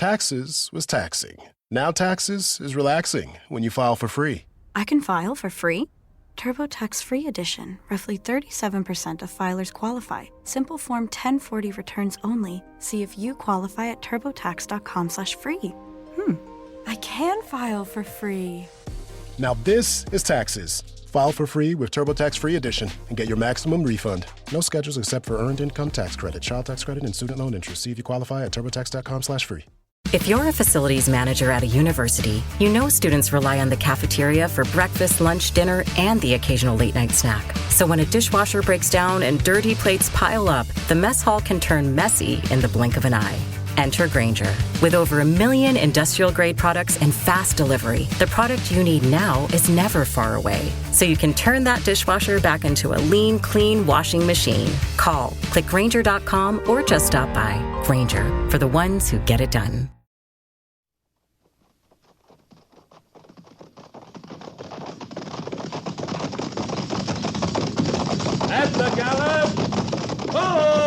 taxes was taxing. Now taxes is relaxing when you file for free. I can file for free? TurboTax Free Edition. Roughly 37% of filers qualify. Simple Form 1040 returns only. See if you qualify at turbotax.com/free. I can file for free. Now this is taxes. File for free with TurboTax Free Edition and get your maximum refund. No schedules except for Earned Income Tax Credit, Child Tax Credit, and Student Loan Interest. See if you qualify at turbotax.com/free. If you're a facilities manager at a university, you know students rely on the cafeteria for breakfast, lunch, dinner, and the occasional late-night snack. So when a dishwasher breaks down and dirty plates pile up, the mess hall can turn messy in the blink of an eye. Enter Grainger. With over 1 million industrial-grade products and fast delivery, the product you need now is never far away. So you can turn that dishwasher back into a lean, clean washing machine. Call, click Grainger.com, or just stop by. Grainger, for the ones who get it done. At the gallop! Follow!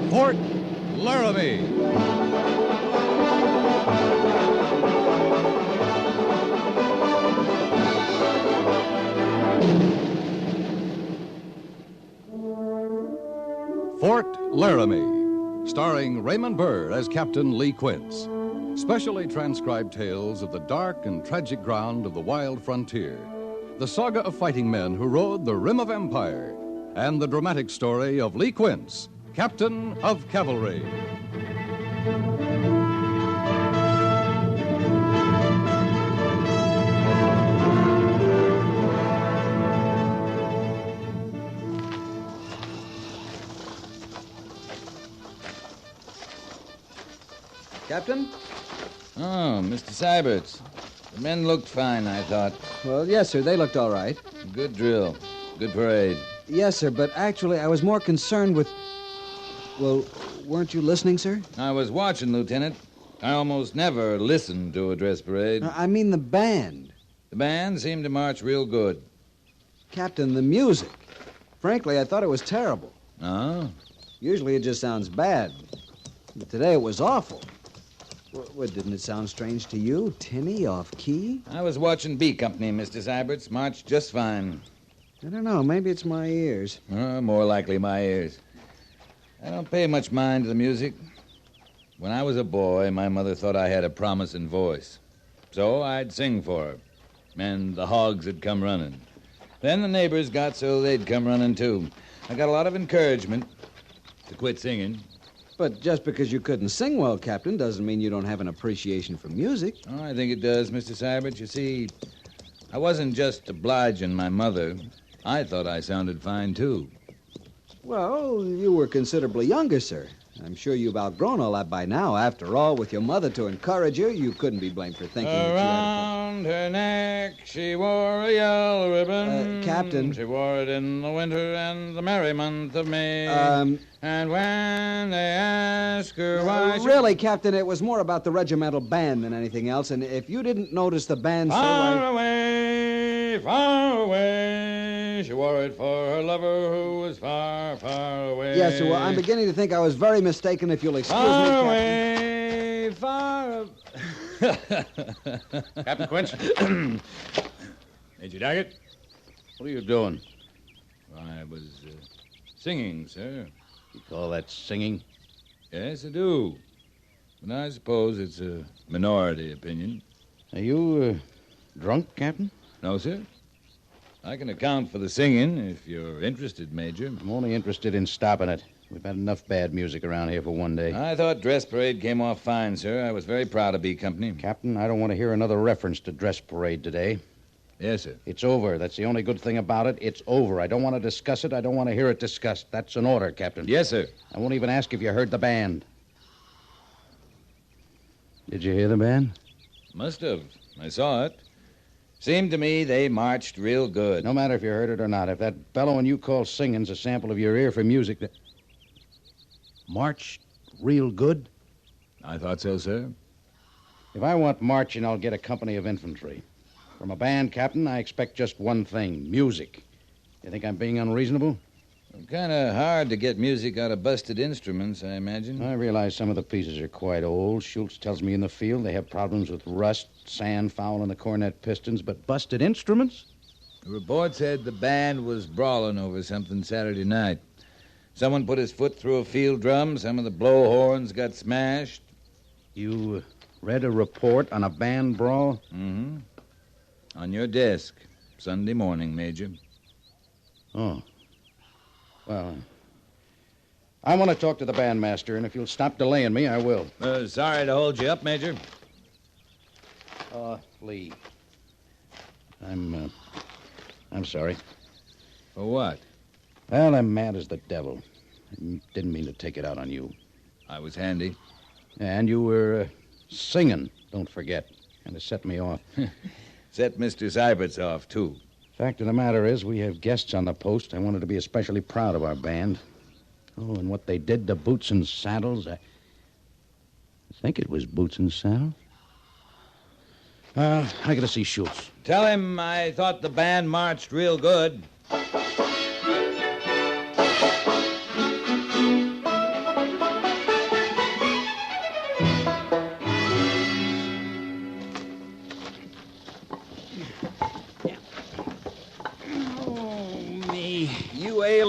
Fort Laramie. Fort Laramie, starring Raymond Burr as Captain Lee Quince. Specially transcribed tales of the dark and tragic ground of the wild frontier, the saga of fighting men who rode the rim of empire, and the dramatic story of Lee Quince, Captain of Cavalry. Captain? Oh, Mr. Syberts. The men looked fine, I thought. Well, yes, sir. They looked all right. Good drill. Good parade. Yes, sir, but actually I was more concerned with... Well, weren't you listening, sir? I was watching, Lieutenant. I almost never listen to a dress parade. I mean the band. The band seemed to march real good. Captain, the music. Frankly, I thought it was terrible. Oh? Usually it just sounds bad. But today it was awful. What, didn't it sound strange to you? Tinny, off-key? I was watching B Company, Mr. Syberts. Marched just fine. I don't know. Maybe it's my ears. More likely my ears. I don't pay much mind to the music. When I was a boy, my mother thought I had a promising voice. So I'd sing for her. And the hogs would come running. Then the neighbors got so they'd come running, too. I got a lot of encouragement to quit singing. But just because you couldn't sing well, Captain, doesn't mean you don't have an appreciation for music. Oh, I think it does, Mr. Syberts. You see, I wasn't just obliging my mother. I thought I sounded fine, too. Well, you were considerably younger, sir. I'm sure you've outgrown all that by now. After all, with your mother to encourage you, you couldn't be blamed for thinking that you had... Around her neck she wore a yellow ribbon. Captain. She wore it in the winter and the merry month of May. And when they ask her why Really, Captain, it was more about the regimental band than anything else, and if you didn't notice the band... Far away, she wore it for her lover who was far, far away. Yes, sir, well, I'm beginning to think I was very mistaken, if you'll excuse me, Captain. Far Captain Quince? Major Daggett? What are you doing? I was singing, sir. You call that singing? Yes, I do. But I suppose it's a minority opinion. Are you drunk, Captain? No, sir. I can account for the singing if you're interested, Major. I'm only interested in stopping it. We've had enough bad music around here for one day. I thought Dress Parade came off fine, sir. I was very proud of B Company. Captain, I don't want to hear another reference to Dress Parade today. Yes, sir. It's over. That's the only good thing about it. It's over. I don't want to discuss it. I don't want to hear it discussed. That's an order, Captain. Yes, sir. I won't even ask if you heard the band. Did you hear the band? Must have. I saw it. Seemed to me they marched real good. No matter if you heard it or not, if that bellowing you call singing's a sample of your ear for music, that... March real good? I thought so, sir. If I want marching, I'll get a company of infantry. From a band captain, I expect just one thing, music. You think I'm being unreasonable? Kind of hard to get music out of busted instruments, I imagine. I realize some of the pieces are quite old. Schultz tells me in the field they have problems with rust, sand fouling the cornet pistons, but busted instruments? The report said the band was brawling over something Saturday night. Someone put his foot through a field drum, some of the blowhorns got smashed. You read a report on a band brawl? Mm-hmm. On your desk, Sunday morning, Major. Oh. Well, I want to talk to the bandmaster, and if you'll stop delaying me, I will. Sorry to hold you up, Major. Lee. I'm sorry. For what? Well, I'm mad as the devil. I didn't mean to take it out on you. I was handy. And you were singing, don't forget. Kind of set me off. Set Mr. Seibert's off, too. Fact of the matter is, we have guests on the post. I wanted to be especially proud of our band. Oh, and what they did to Boots and Saddles, I think it was Boots and Saddles. I gotta see Schultz. Tell him I thought the band marched real good.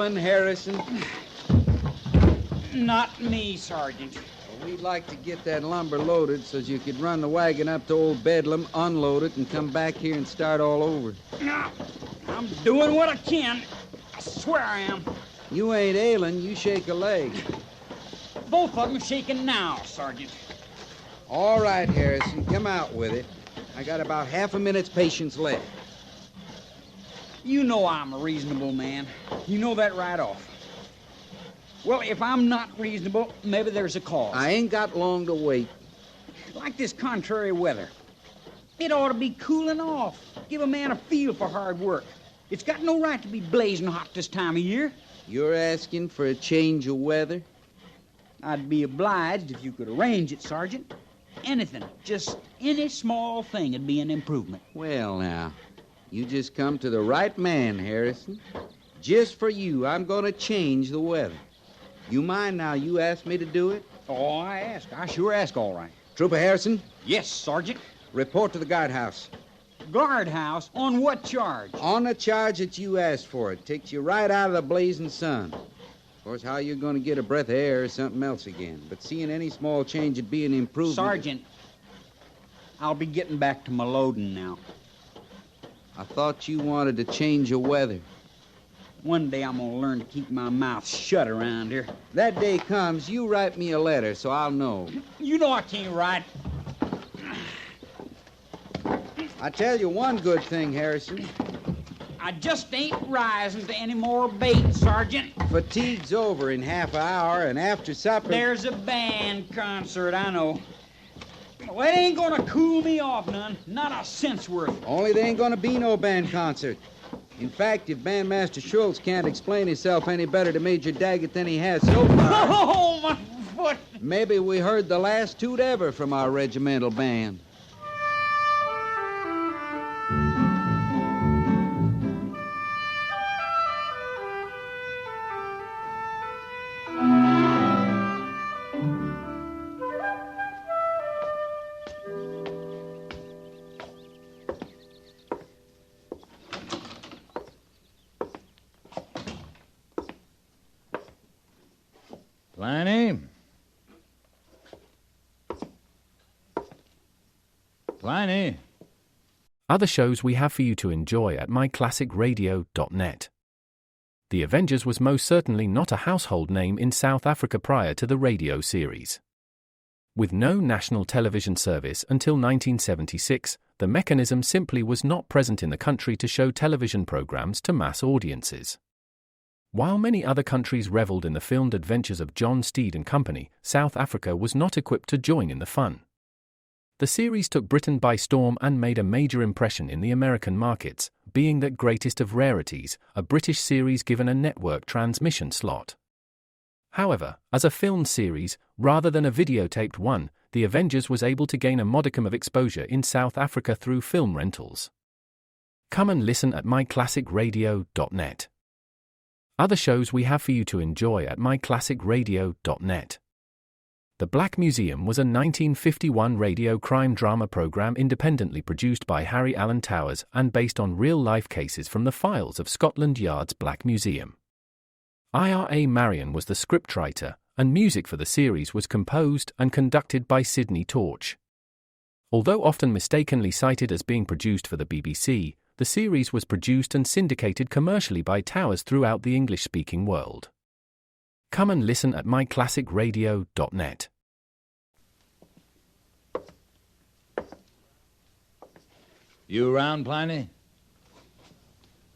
Harrison? Not me, Sergeant. Well, we'd like to get that lumber loaded so you could run the wagon up to Old Bedlam, unload it, and come back here and start all over. No, I'm doing what I can. I swear I am. You ain't ailing, you shake a leg. Both of them shaking now, Sergeant. All right, Harrison, come out with it. I got about half a minute's patience left. You know I'm a reasonable man. You know that right off. Well, if I'm not reasonable, maybe there's a cause. I ain't got long to wait. Like this contrary weather. It ought to be cooling off. Give a man a feel for hard work. It's got no right to be blazing hot this time of year. You're asking for a change of weather? I'd be obliged if you could arrange it, Sergeant. Anything, just any small thing would be an improvement. Well, now, you just come to the right man, Harrison. Just for you, I'm going to change the weather. You mind now you asked me to do it? Oh, I ask. I sure ask, all right. Trooper Harrison? Yes, Sergeant. Report to the guardhouse. Guardhouse? On what charge? On the charge that you asked for. It takes you right out of the blazing sun. Of course, how you're going to get a breath of air is something else again. But seeing any small change would be an improvement. Sergeant, I'll be getting back to my loading now. I thought you wanted to change the weather. One day I'm going to learn to keep my mouth shut around here. That day comes, you write me a letter so I'll know. You know I can't write. I tell you one good thing, Harrison. I just ain't rising to any more bait, Sergeant. Fatigue's over in half an hour, and after supper... There's a band concert, I know. Well, it ain't gonna cool me off none. Not a cent's worth. Only there ain't gonna be no band concert. In fact, if Bandmaster Schultz can't explain himself any better to Major Daggett than he has so far... Oh, my foot! Maybe we heard the last toot ever from our regimental band. Pliny? Pliny? Other shows we have for you to enjoy at myclassicradio.net. The Avengers was most certainly not a household name in South Africa prior to the radio series. With no national television service until 1976, the mechanism simply was not present in the country to show television programs to mass audiences. While many other countries reveled in the filmed adventures of John Steed and Company, South Africa was not equipped to join in the fun. The series took Britain by storm and made a major impression in the American markets, being that greatest of rarities, a British series given a network transmission slot. However, as a film series, rather than a videotaped one, The Avengers was able to gain a modicum of exposure in South Africa through film rentals. Come and listen at myclassicradio.net. Other shows we have for you to enjoy at myclassicradio.net. The Black Museum was a 1951 radio crime drama program independently produced by Harry Alan Towers and based on real-life cases from the files of Scotland Yard's Black Museum. Ira Marion was the scriptwriter, and music for the series was composed and conducted by Sidney Torch. Although often mistakenly cited as being produced for the BBC, the series was produced and syndicated commercially by Towers throughout the English-speaking world. Come and listen at myclassicradio.net. You around, Pliny?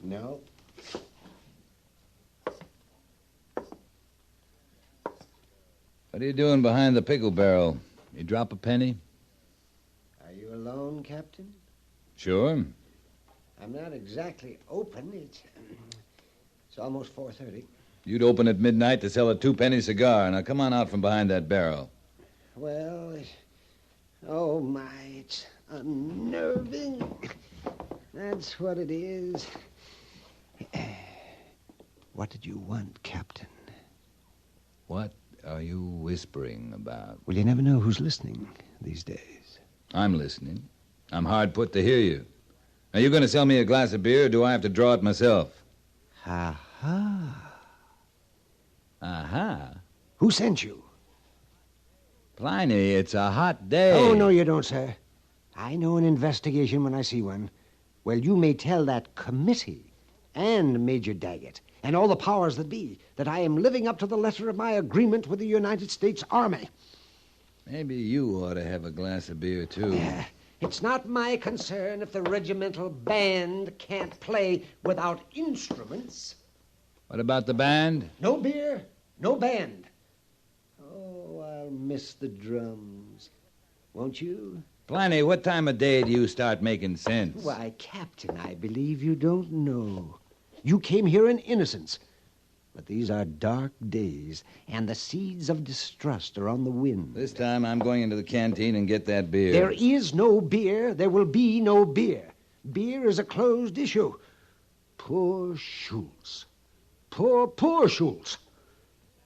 No. What are you doing behind the pickle barrel? You drop a penny? Are you alone, Captain? Sure. I'm not exactly open. It's almost 4:30. You'd open at midnight to sell a 2-penny cigar. Now come on out from behind that barrel. Well, oh my, it's unnerving. That's what it is. What did you want, Captain? What are you whispering about? Well, you never know who's listening these days. I'm listening. I'm hard put to hear you. Are you going to sell me a glass of beer, or do I have to draw it myself? Ha-ha. Aha. Who sent you? Pliny, it's a hot day. Oh, no, you don't, sir. I know an investigation when I see one. Well, you may tell that committee and Major Daggett and all the powers that be that I am living up to the letter of my agreement with the United States Army. Maybe you ought to have a glass of beer, too. It's not my concern if the regimental band can't play without instruments. What about the band? No beer, no band. Oh, I'll miss the drums. Won't you? Pliny, what time of day do you start making sense? Why, Captain, I believe you don't know. You came here in innocence. But these are dark days, and the seeds of distrust are on the wind. This time I'm going into the canteen and get that beer. There is no beer. There will be no beer. Beer is a closed issue. Poor Schultz. Poor Schultz.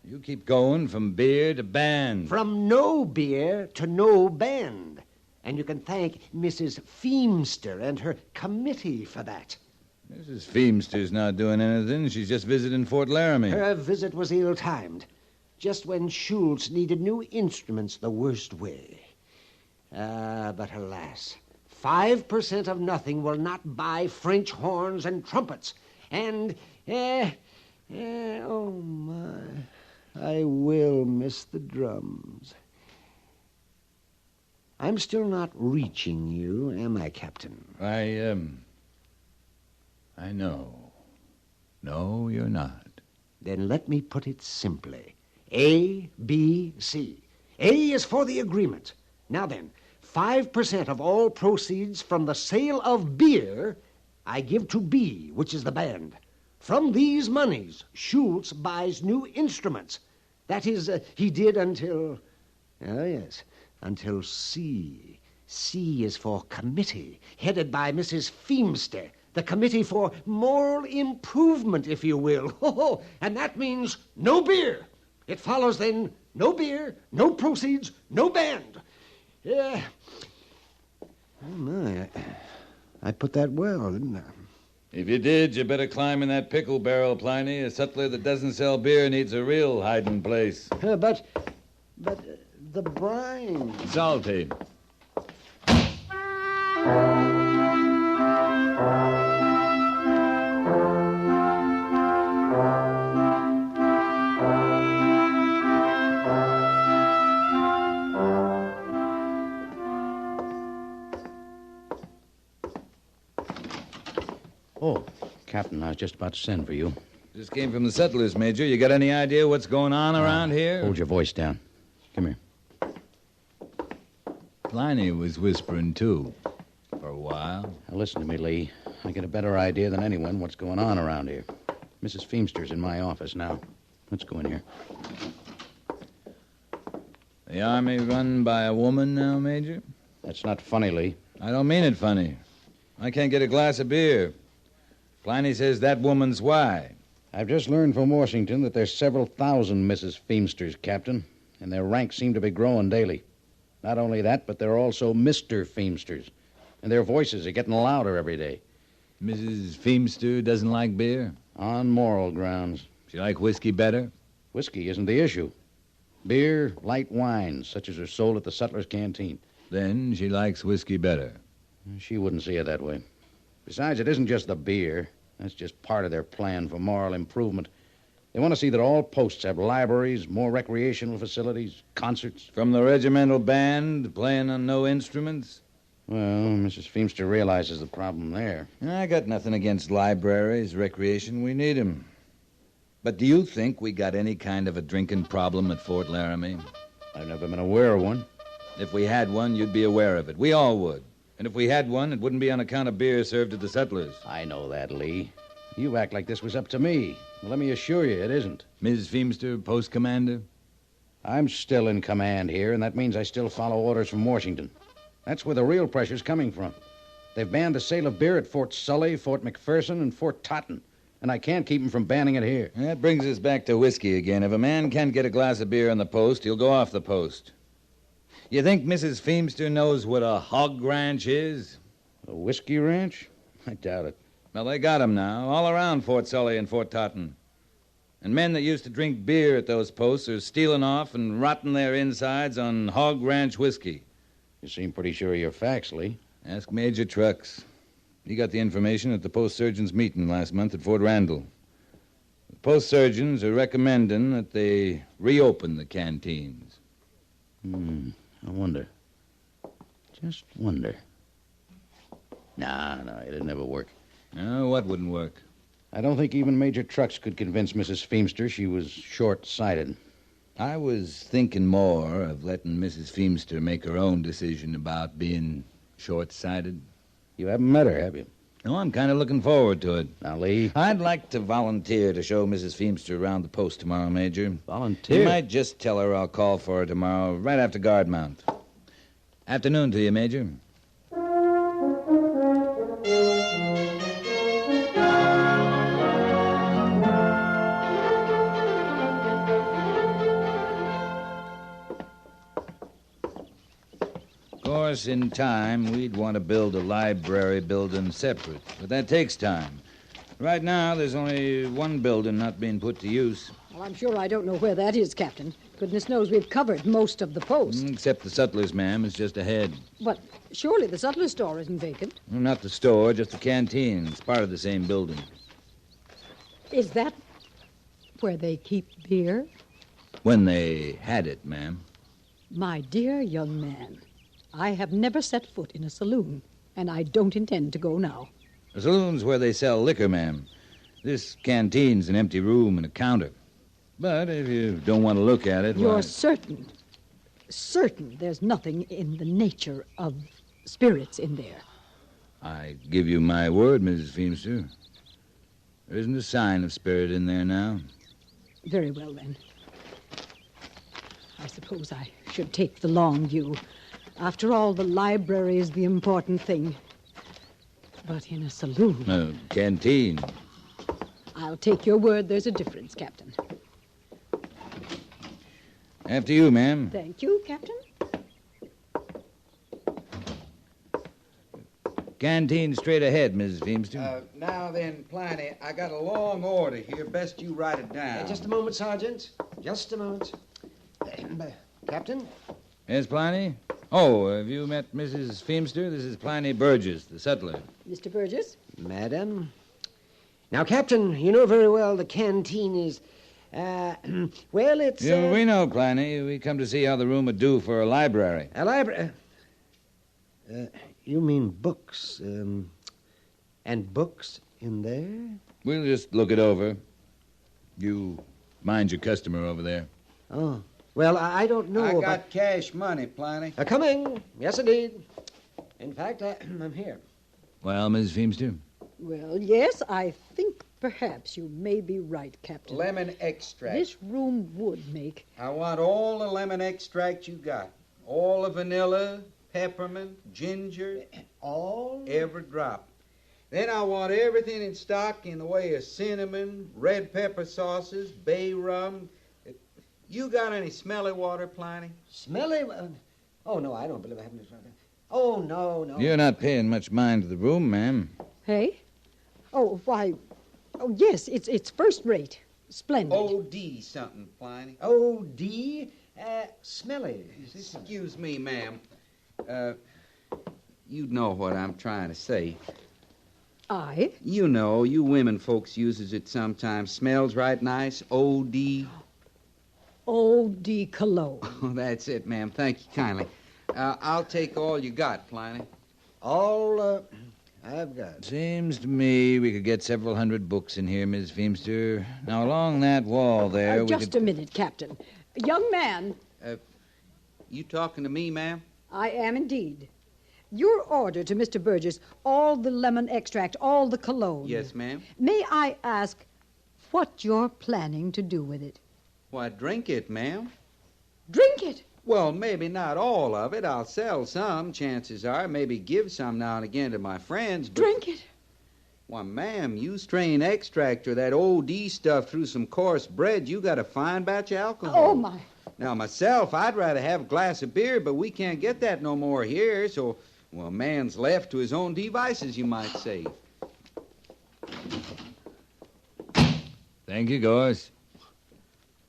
You keep going from beer to band. From no beer to no band. And you can thank Mrs. Feemster and her committee for that. Mrs. Feemster's not doing anything. She's just visiting Fort Laramie. Her visit was ill-timed. Just when Schultz needed new instruments the worst way. But alas, 5% of nothing will not buy French horns and trumpets. And, oh my, I will miss the drums. I'm still not reaching you, am I, Captain? I know. No, you're not. Then let me put it simply. A, B, C. A is for the agreement. Now then, 5% of all proceeds from the sale of beer I give to B, which is the band. From these monies, Schultz buys new instruments. That is, he did until... Oh, yes, until C. C is for committee, headed by Mrs. Feemster. The Committee for Moral Improvement, if you will. Oh, and that means no beer. It follows, then, no beer, no proceeds, no band. Oh, my, I put that well, didn't I? If you did, you better climb in that pickle barrel, Pliny. A sutler that doesn't sell beer needs a real hiding place. But the brine... Salty. Oh, Captain, I was just about to send for you. Just came from the settlers, Major. You got any idea what's going on around here? Hold your voice down. Come here. Pliny was whispering, too, for a while. Now, listen to me, Lee. I get a better idea than anyone what's going on around here. Mrs. Feemster's in my office now. Let's go in here. The Army run by a woman now, Major? That's not funny, Lee. I don't mean it funny. I can't get a glass of beer. Pliny says that woman's why. I've just learned from Washington that there's several thousand Mrs. Feemsters, Captain, and their ranks seem to be growing daily. Not only that, but they're also Mr. Feemsters, and their voices are getting louder every day. Mrs. Feemster doesn't like beer? On moral grounds. She like whiskey better? Whiskey isn't the issue. Beer, light wines, such as are sold at the Sutler's Canteen. Then she likes whiskey better. She wouldn't see it that way. Besides, it isn't just the beer. That's just part of their plan for moral improvement. They want to see that all posts have libraries, more recreational facilities, concerts. From the regimental band playing on no instruments? Well, Mrs. Feemster realizes the problem there. I got nothing against libraries, recreation. We need 'em. But do you think we got any kind of a drinking problem at Fort Laramie? I've never been aware of one. If we had one, you'd be aware of it. We all would. And if we had one, it wouldn't be on account of beer served at the Sutlers. I know that, Lee. You act like this was up to me. Well, let me assure you, it isn't. Ms. Feemster, post commander? I'm still in command here, and that means I still follow orders from Washington. That's where the real pressure's coming from. They've banned the sale of beer at Fort Sully, Fort McPherson, and Fort Totten, and I can't keep them from banning it here. That brings us back to whiskey again. If a man can't get a glass of beer on the post, he'll go off the post. You think Mrs. Feemster knows what a hog ranch is? A whiskey ranch? I doubt it. Well, they got 'em now, all around Fort Sully and Fort Totten. And men that used to drink beer at those posts are stealing off and rotting their insides on hog ranch whiskey. You seem pretty sure of your facts, Lee. Ask Major Trucks. He got the information at the post surgeons' meeting last month at Fort Randall. The post surgeons are recommending that they reopen the canteens. I wonder. Just wonder. No, it'd never work. No, what wouldn't work? I don't think even Major Trucks could convince Mrs. Feemster she was short-sighted. I was thinking more of letting Mrs. Feemster make her own decision about being short-sighted. You haven't met her, have you? No, I'm kind of looking forward to it. Now, Lee. I'd like to volunteer to show Mrs. Feemster around the post tomorrow, Major. Volunteer? You might just tell her I'll call for her tomorrow, right after guard mount. Afternoon to you, Major. Of course, in time, we'd want to build a library building separate, but that takes time. Right now, there's only one building not being put to use. Well, I'm sure I don't know where that is, Captain. Goodness knows we've covered most of the post. Except the Sutlers, ma'am. It's just ahead. But surely the Sutler store isn't vacant. Well, not the store, just the canteen. It's part of the same building. Is that where they keep beer? When they had it, ma'am. My dear young man, I have never set foot in a saloon, and I don't intend to go now. The saloon's where they sell liquor, ma'am. This canteen's an empty room and a counter. But if you don't want to look at it, You're why... certain there's nothing in the nature of spirits in there? I give you my word, Mrs. Feemster. There isn't a sign of spirit in there now. Very well, then. I suppose I should take the long view. After all, the library is the important thing. But in a saloon... Canteen. I'll take your word there's a difference, Captain. After you, ma'am. Thank you, Captain. Canteen straight ahead, Mrs. Feemster. Now then, Pliny, I got a long order here. Best you write it down. Just a moment, Sergeant. Just a moment. Captain? Yes, Pliny? Oh, have you met Mrs. Feemster? This is Pliny Burgess, the sutler. Mr. Burgess? Madam? Now, Captain, you know very well the canteen is... well, it's... Yeah, we know, Pliny. We come to see how the room would do for a library. A library? You mean books, and books in there? We'll just look it over. You mind your customer over there. Oh, Well, I don't know. I got cash money, Pliny. Coming. Yes, indeed. In fact, I'm here. Well, Mrs. Feemster? Well, yes, I think perhaps you may be right, Captain. Lemon extract. This room would make... I want all the lemon extract you got. All the vanilla, peppermint, ginger. All? Every drop. Then I want everything in stock in the way of cinnamon, red pepper sauces, bay rum. You got any smelly water, Pliny? Smelly? Oh, no, I don't believe I have any. Oh, no. You're not paying much mind to the room, ma'am. Hey? Oh, why... Oh, yes, it's first rate. Splendid. O.D. something, Pliny. O.D.? Smelly. Excuse me, ma'am. You know what I'm trying to say. I? You know, you women folks uses it sometimes. Smells right nice. O.D. O.D. Cologne. Oh, that's it, ma'am. Thank you kindly. I'll take all you got, Pliny. All I've got. Seems to me we could get several hundred books in here, Miss Feemster. Now, along that wall there, we just could... a minute, Captain. Young man. You talking to me, ma'am? I am indeed. Your order to Mr. Burgess, all the lemon extract, all the cologne. Yes, ma'am. May I ask what you're planning to do with it? Why, drink it, ma'am. Drink it? Well, maybe not all of it. I'll sell some, chances are. Maybe give some now and again to my friends. But... Drink it? Why, ma'am, you strain extract or that OD stuff through some coarse bread, you got a fine batch of alcohol. Oh, my. Now, myself, I'd rather have a glass of beer, but we can't get that no more here, so, well, man's left to his own devices, you might say. Thank you, Gorse.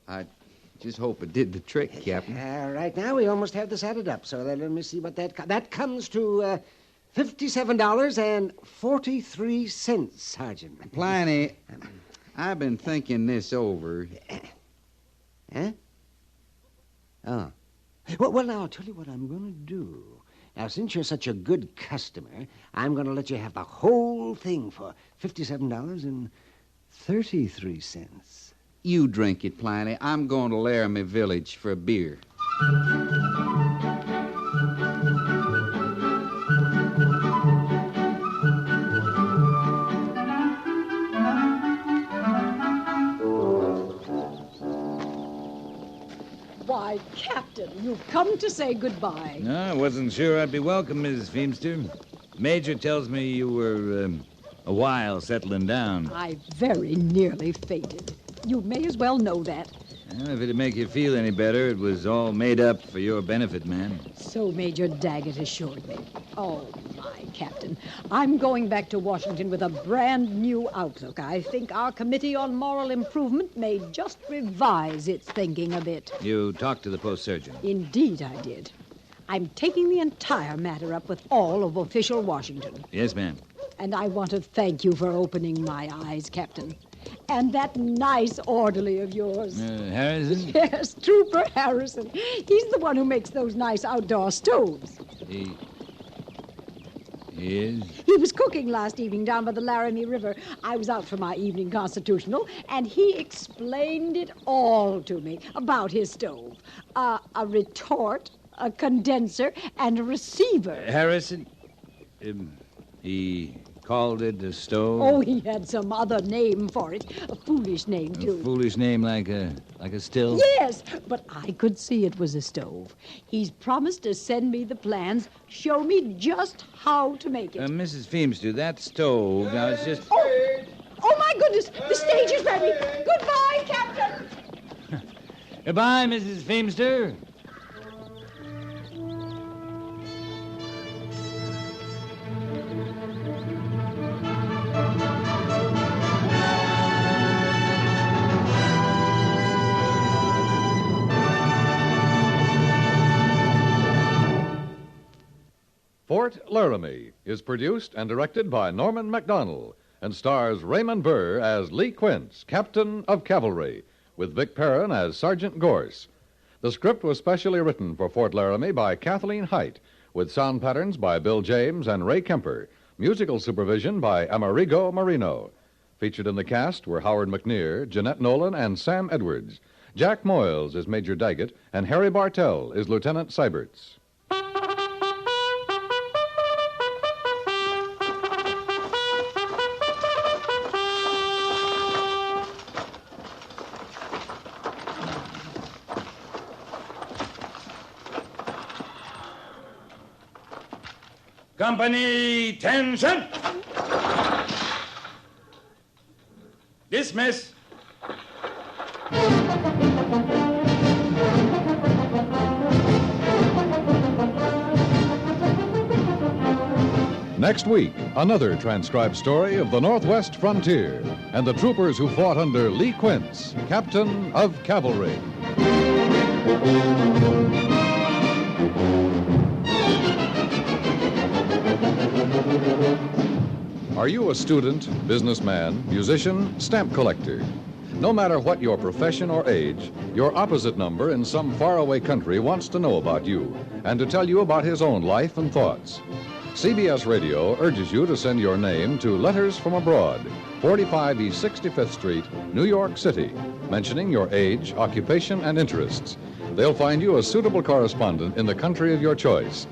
I just hope it did the trick, Captain. Right now, we almost have this added up, so let me see what that comes to $57.43, Sergeant. Pliny, I've been thinking this over. Huh? Oh. Well, now, I'll tell you what I'm going to do. Now, since you're such a good customer, I'm going to let you have the whole thing for $57.33. You drink it, Pliny. I'm going to Laramie Village for a beer. Why, Captain, you've come to say goodbye. No, I wasn't sure I'd be welcome, Mrs. Feemster. Major tells me you were a while settling down. I very nearly fainted. You may as well know that. Well, if it'd make you feel any better, it was all made up for your benefit, ma'am. So Major Daggett assured me. Oh, my, Captain. I'm going back to Washington with a brand new outlook. I think our Committee on Moral Improvement may just revise its thinking a bit. You talked to the post surgeon? Indeed, I did. I'm taking the entire matter up with all of official Washington. Yes, ma'am. And I want to thank you for opening my eyes, Captain. And that nice orderly of yours. Harrison? Yes, Trooper Harrison. He's the one who makes those nice outdoor stoves. He is? He was cooking last evening down by the Laramie River. I was out for my evening constitutional, and he explained it all to me about his stove. A retort, a condenser, and a receiver. Harrison? He called it a stove? Oh, he had some other name for it. A foolish name, too. A foolish name like a still? Yes, but I could see it was a stove. He's promised to send me the plans, show me just how to make it. Mrs. Feemster, that stove, I was just... Oh, my goodness, the stage is ready. Goodbye, Captain. Goodbye, Mrs. Feemster. Fort Laramie is produced and directed by Norman MacDonald and stars Raymond Burr as Lee Quince, Captain of Cavalry, with Vic Perrin as Sergeant Gorse. The script was specially written for Fort Laramie by Kathleen Height, with sound patterns by Bill James and Ray Kemper, musical supervision by Amerigo Marino. Featured in the cast were Howard McNear, Jeanette Nolan, and Sam Edwards. Jack Moyles is Major Daggett, and Harry Bartell is Lieutenant Seiberts. Company, tension! Dismiss. Next week, another transcribed story of the Northwest frontier and the troopers who fought under Lee Quince, Captain of Cavalry. Are you a student, businessman, musician, stamp collector? No matter what your profession or age, your opposite number in some faraway country wants to know about you and to tell you about his own life and thoughts. CBS Radio urges you to send your name to Letters from Abroad, 45 East 65th Street, New York City, mentioning your age, occupation, and interests. They'll find you a suitable correspondent in the country of your choice.